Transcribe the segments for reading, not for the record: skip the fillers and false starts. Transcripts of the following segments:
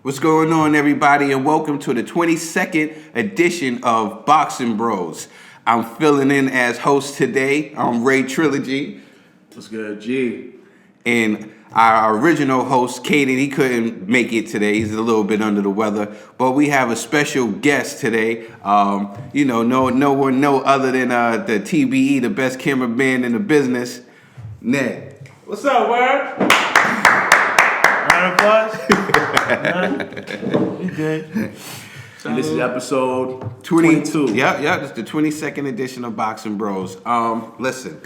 What's going on, everybody, and welcome to the 22nd edition of Boxing Bros. I'm filling in as host today. I'm Ray Trilogy. What's good, G? And our original host, Caden, he couldn't make it today. He's a little bit under the weather. But we have a special guest today. No other than the TBE, the best cameraman in the business, Ned. What's up, word? Round of applause. You good? And this is episode 22. Yep. It's the 22nd edition of Boxing Bros. Listen,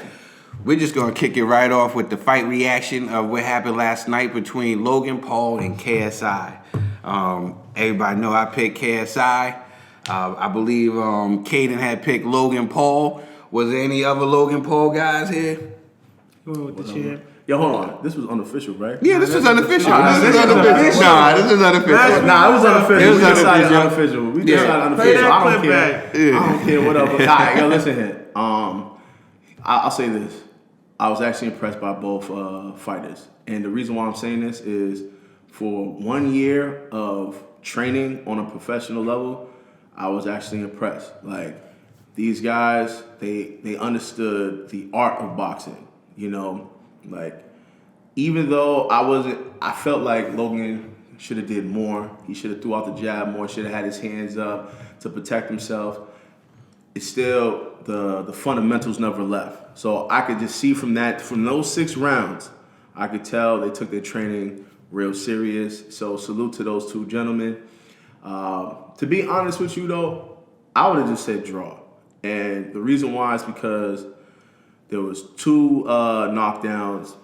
we're just gonna kick it right off with the fight reaction of what happened last night between Logan Paul and KSI. Everybody know I picked KSI. I believe Caden had picked Logan Paul. Was there any other Logan Paul guys here? With the champ. Yo, hold on. This was unofficial, right? Yeah, this was unofficial. This is unofficial. Nah, this is unofficial. Nah, it was unofficial. It was We decided unofficial. unofficial. We decided unofficial. that I don't clip care. back. Yeah. I don't care what up. All right, yo, listen here. I'll say this. I was actually impressed by both fighters. And the reason why I'm saying this is for 1 year of training on a professional level, I was actually impressed. Like, these guys, they understood the art of boxing, you know? Like, even though I felt like Logan should have did more. He should have threw out the jab more, should have had his hands up to protect himself. It's still, the fundamentals never left. So I could just see from those 6 rounds, I could tell they took their training real serious. So salute to those 2 gentlemen. To be honest with you though, I would have just said draw. And the reason why is because there was 2 knockdowns.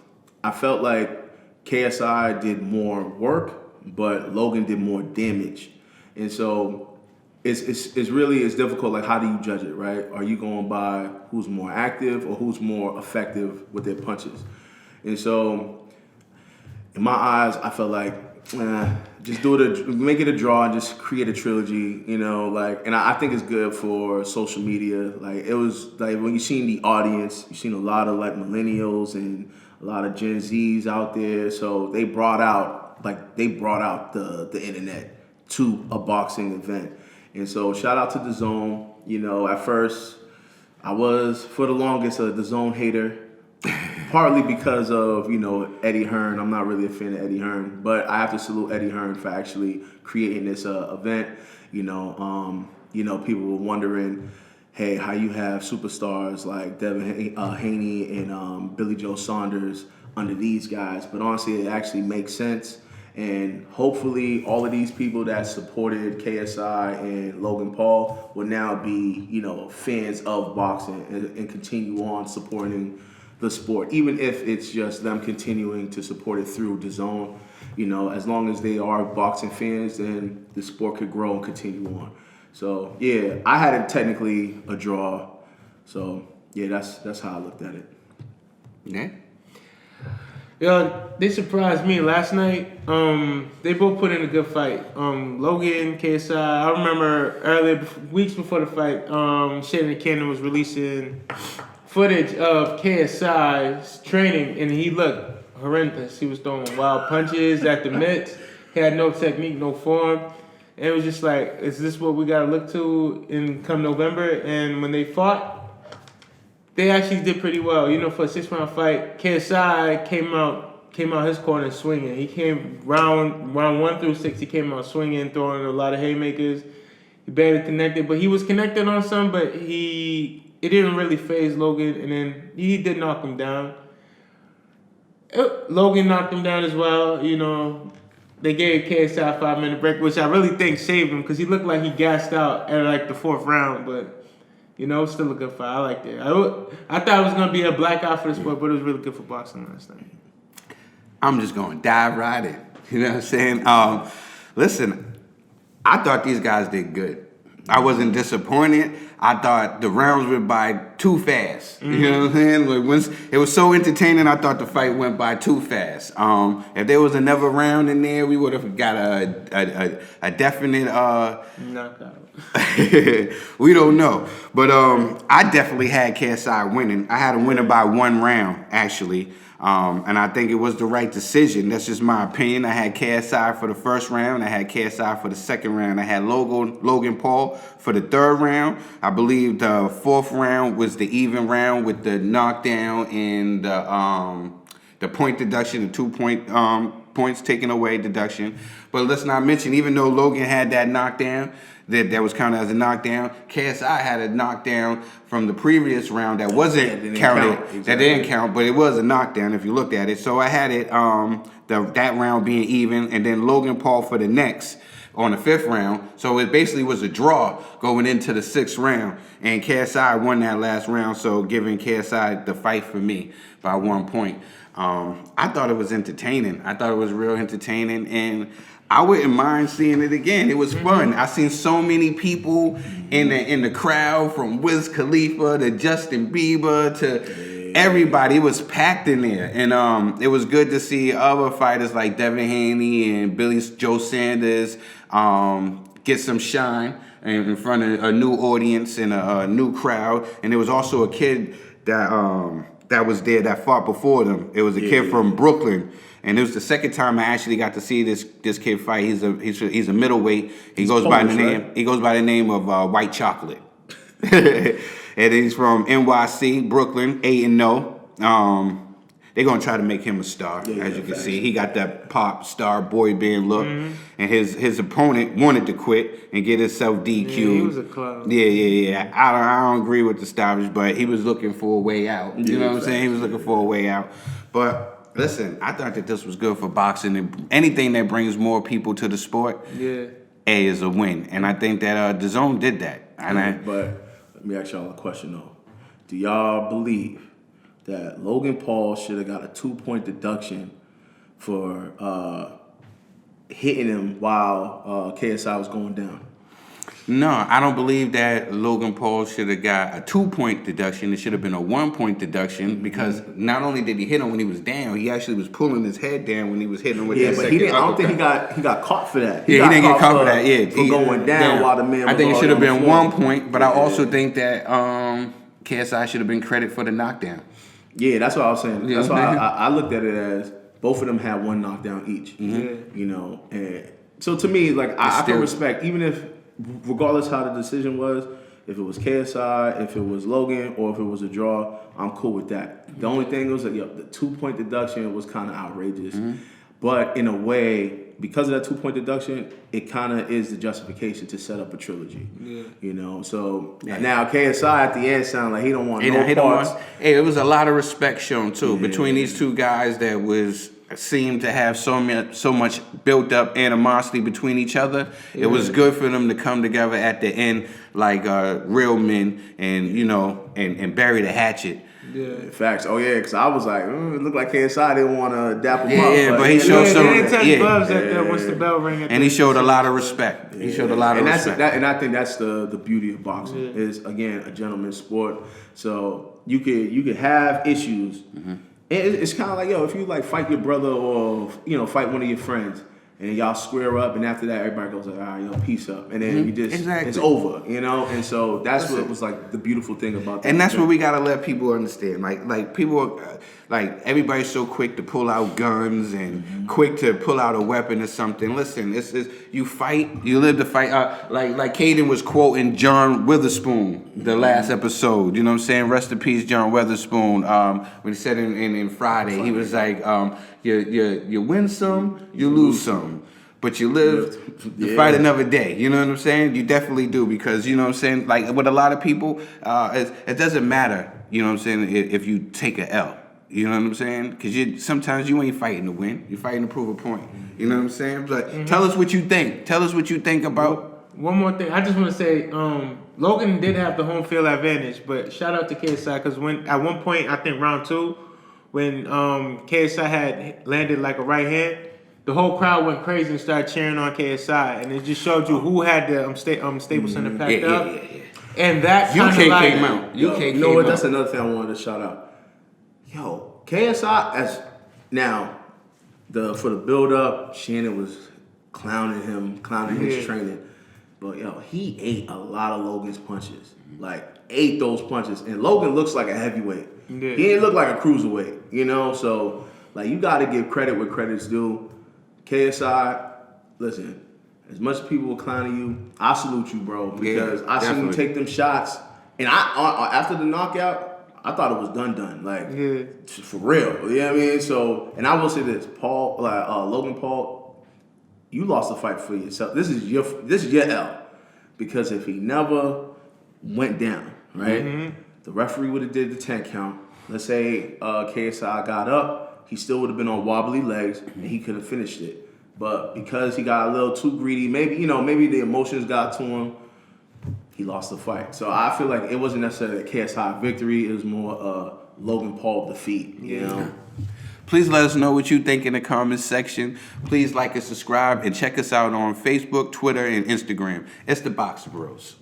I felt like KSI did more work, but Logan did more damage. And so it's really difficult. Like, how do you judge it, right? Are you going by who's more active or who's more effective with their punches? And so in my eyes, I felt like, just make it a draw and just create a trilogy, you know, like, and I think it's good for social media. Like, it was like when you seen the audience, you seen a lot of like millennials and a lot of Gen Zs out there. So they brought out the internet to a boxing event. And so shout out to DAZN. You know, at first I was for the longest a DAZN hater. Partly because of, you know, Eddie Hearn. I'm not really a fan of Eddie Hearn, but I have to salute Eddie Hearn for actually creating this event. You know, people were wondering, hey, how you have superstars like Devin Haney and Billy Joe Saunders under these guys. But honestly, it actually makes sense. And hopefully all of these people that supported KSI and Logan Paul will now be, you know, fans of boxing and continue on supporting the sport, even if it's just them continuing to support it through DAZN. You know, as long as they are boxing fans, then the sport could grow and continue on. So yeah, I had it technically a draw. So yeah, that's how I looked at it. Yeah. Yo, they surprised me last night. They both put in a good fight. Logan, KSI. I remember earlier, weeks before the fight, Shannon Cannon was releasing footage of KSI's training, and he looked horrendous. He was throwing wild punches at the mitts. He had no technique, no form. And it was just like, is this what we gotta look to in come November? And when they fought, they actually did pretty well. You know, for a 6-round fight, KSI came out his corner swinging. He came round 1 through 6. He came out swinging, throwing a lot of haymakers. He barely connected, but he was connected on some. But it didn't really phase Logan, and then he did knock him down. Logan knocked him down as well. You know, they gave KSI a 5-minute break, which I really think saved him because he looked like he gassed out at like the 4th round. But you know, it's still a good fight. I liked it. I thought it was gonna be a black eye for the sport, but it was really good for boxing last night. I'm just gonna dive right in. You know what I'm saying? Listen, I thought these guys did good. I wasn't disappointed. I thought the rounds went by too fast. Mm-hmm. You know what I'm saying? Like, once it was so entertaining, I thought the fight went by too fast. If there was another round in there, we would have got a definite knockout. We don't know. But I definitely had KSI winning. I had a winner by 1 round, actually. And I think it was the right decision. That's just my opinion. I had KSI for the first round. I had KSI for the second round. I had Logan Paul for the third round. I believe the fourth round was the even round with the knockdown and the point deduction, the 2 point points taken away deduction. But let's not mention, even though Logan had that knockdown, that was counted as a knockdown, KSI had a knockdown from the previous round that wasn't counted. Exactly. That didn't count, but it was a knockdown if you looked at it. So I had it that round being even, and then Logan Paul for the next on the fifth round. So it basically was a draw going into the sixth round, and KSI won that last round, so giving KSI the fight for me by 1 point. I thought it was entertaining. I thought it was real entertaining, and I wouldn't mind seeing it again. It was fun. I seen so many people in the crowd, from Wiz Khalifa to Justin Bieber to everybody. It was packed in there, and it was good to see other fighters like Devin Haney and Billy Joe Sanders get some shine in front of a new audience and a new crowd. And there was also a kid that was there that fought before them. It was a kid from Brooklyn. And it was the second time I actually got to see this kid fight. He's a middleweight. He goes by the name of White Chocolate, and he's from NYC, Brooklyn, 8-0. They're gonna try to make him a star, as you can see. He got that pop star boy band look, and his opponent wanted to quit and get himself DQ'd. Yeah, he was a clown. Yeah. I don't agree with the stoppage, but he was looking for a way out. You know what I'm saying? He was looking for a way out, but. Listen, I thought that this was good for boxing. And anything that brings more people to the sport, is a win. And I think that DAZN did that. But let me ask y'all a question, though. Do y'all believe that Logan Paul should have got a 2-point deduction for hitting him while KSI was going down? No, I don't believe that Logan Paul should have got a 2-point deduction. It should have been a 1-point deduction, because not only did he hit him when he was down, he actually was pulling his head down when he was hitting him with that but second I don't uppercut. think he got caught for that. He didn't get caught for that. For going down while the man was I think it should have already been on the 1 point, but I also think that KSI should have been credit for the knockdown. Yeah, that's what I was saying. That's why I looked at it as both of them had one knockdown each. You know, and so to me, like I can respect, even if, regardless how the decision was, if it was KSI, if it was Logan, or if it was a draw, I'm cool with that. The only thing was that the 2-point deduction was kind of outrageous. But in a way, because of that 2-point deduction, it kind of is the justification to set up a trilogy. You know, so now KSI at the end sounded like he don't want no parts. It was a lot of respect shown too between these two guys that seemed to have so much built up animosity between each other. It was good for them to come together at the end like real men, and and bury the hatchet. Facts. Oh yeah, because I was like, it looked like KSI didn't want to dap him up. Yeah, but he showed some. He didn't touch gloves once the bell rang. And he showed a lot of respect. He showed a lot of respect. And I think that's the beauty of boxing is, again, a gentleman's sport. So you could have issues. It's kind of like, if you like fight your brother or fight one of your friends, and y'all square up, and after that everybody goes like, all right, peace up, and then you just it's over, and so that's what was like the beautiful thing about that. And that's what we gotta let people understand. Like people, like everybody's so quick to pull out guns and quick to pull out a weapon or something. Listen, you fight, you live to fight. Like Caden was quoting John Witherspoon the last episode. You know what I'm saying? Rest in peace, John Witherspoon. When he said in Friday, he was like, you win some, you lose some. But you live to fight another day. You know what I'm saying? You definitely do, because, you know what I'm saying? Like with a lot of people, it doesn't matter, you know what I'm saying, if you take a L. You know what I'm saying? Because sometimes you ain't fighting to win. You're fighting to prove a point. You know what I'm saying? But tell us what you think. Tell us what you think about. One more thing. I just want to say, Logan did have the home field advantage, but shout out to KSI, because at one point, I think round 2, when KSI had landed like a right hand, the whole crowd went crazy and started cheering on KSI, and it just showed you who had the Staples Center packed up. And that UK came out. You know what? That's another thing I wanted to shout out. Yo, KSI as now for the build up, Shannon was clowning his training, but he ate a lot of Logan's punches. Like ate those punches. And Logan looks like a heavyweight. Yeah. He didn't look like a cruiserweight, you know? So, like, you got to give credit where credit's due. KSI, listen, as much as people were clowning you, I salute you, bro, because I seen you take them shots. And after the knockout, I thought it was done. Like, for real. You know what I mean? So, and I will say this, Logan Paul, you lost the fight for yourself. This is your L. Because if he never went down, right, the referee would have did the 10 count. Let's say KSI got up, he still would have been on wobbly legs, and he could have finished it. But because he got a little too greedy, maybe the emotions got to him, he lost the fight. So I feel like it wasn't necessarily a KSI victory. It was more a Logan Paul defeat, you know? Please let us know what you think in the comments section. Please like and subscribe and check us out on Facebook, Twitter, and Instagram. It's the Boxer Bros.